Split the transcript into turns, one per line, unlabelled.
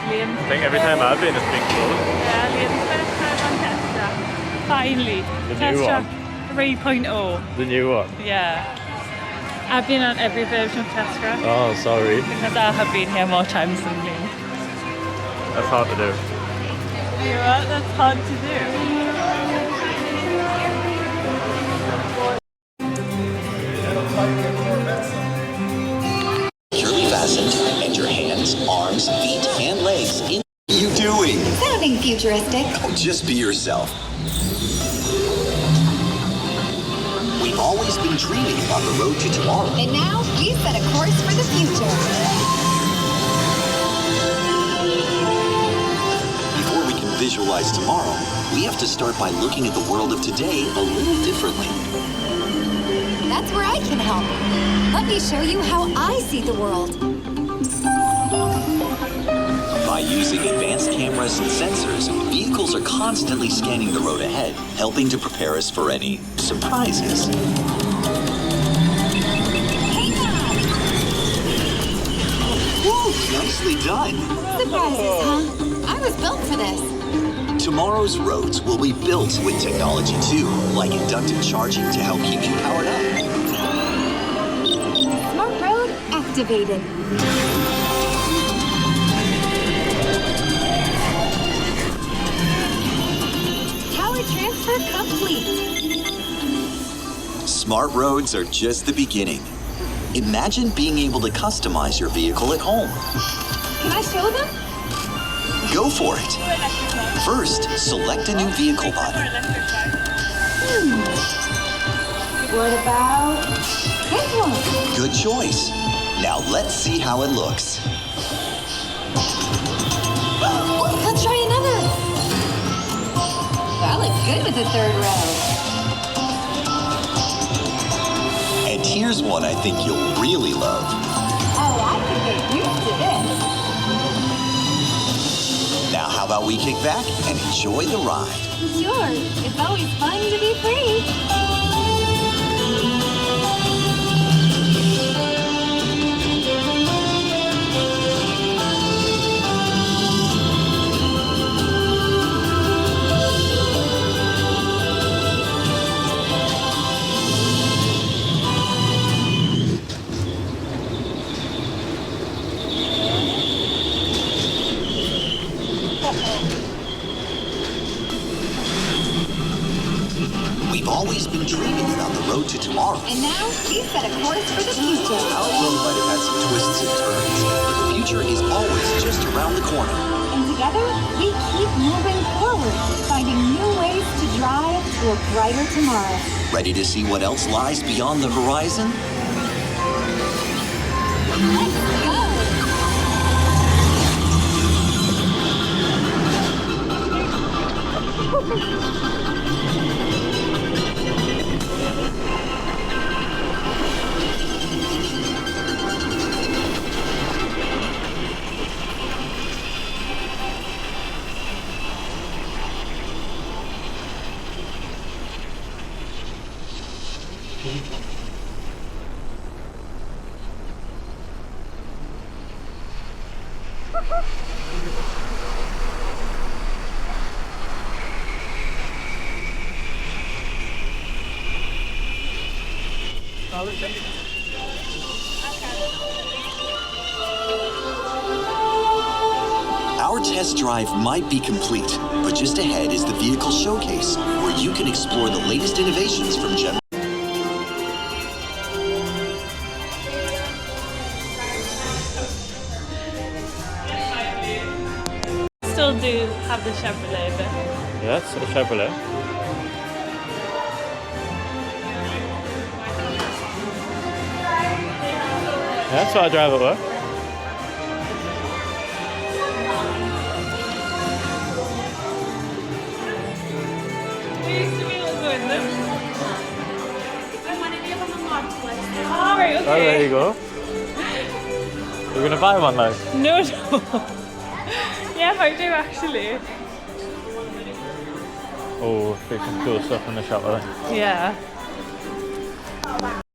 Liam.
I think every time I've been, it's been closed.
Yeah, Liam's first time on test track. Finally.
The
test
new
track
one.
3.0.
The new one.
Yeah. I've been on every version of test track.
Oh, sorry.
Because I have been here more times than Liam.
That's hard to do.
You know what? That's hard to do.
Securely fastened, and your hands, arms, feet, and legs in. You doing?
Sounding futuristic.
Oh, just be yourself. We've always been dreaming about the road to tomorrow.
And now we set a course for the future.
Before we can visualize tomorrow, we have to start by looking at the world of today a little differently.
That's where I can help. Let me show you how I see the world.
By using advanced cameras and sensors, vehicles are constantly scanning the road ahead, helping to prepare us for any surprises.
Hang on!
Woo, nicely done.
Surprises, huh? I was built for this.
Tomorrow's roads will be built with technology too, like inductive charging to help keep you powered up.
Smart road activated. Power transfer complete.
Smart roads are just the beginning. Imagine being able to customize your vehicle at home.
Can I show them?
Go for it. First, select a new vehicle model.
What about this one?
Good choice. Now let's see how it looks.
Let's try another. That looks good with the third row.
And here's one I think you'll really love.
Oh, I can get used to this.
Now how about we kick back and enjoy the ride?
Sure, it's always fun to be free.
We've always been dreaming about the road to tomorrow.
And now we set a course for the future.
Our road might have had some twists and turns, but the future is always just around the corner.
And together, we keep moving forward, finding new ways to drive to a brighter tomorrow.
Ready to see what else lies beyond the horizon?
Let's go!
Our test drive might be complete, but just ahead is the vehicle showcase, where you can explore the latest innovations from General.
Still do have the Chevrolet bit.
Yeah, it's a Chevrolet. Yeah, that's what I drive at work.
We used to be able to go in them. I want to be able to mark list. Oh, right, okay.
Oh, there you go. We're gonna buy one, like.
No, no. Yeah, I do actually.
Oh, there's some cool stuff in the shop, I think.
Yeah.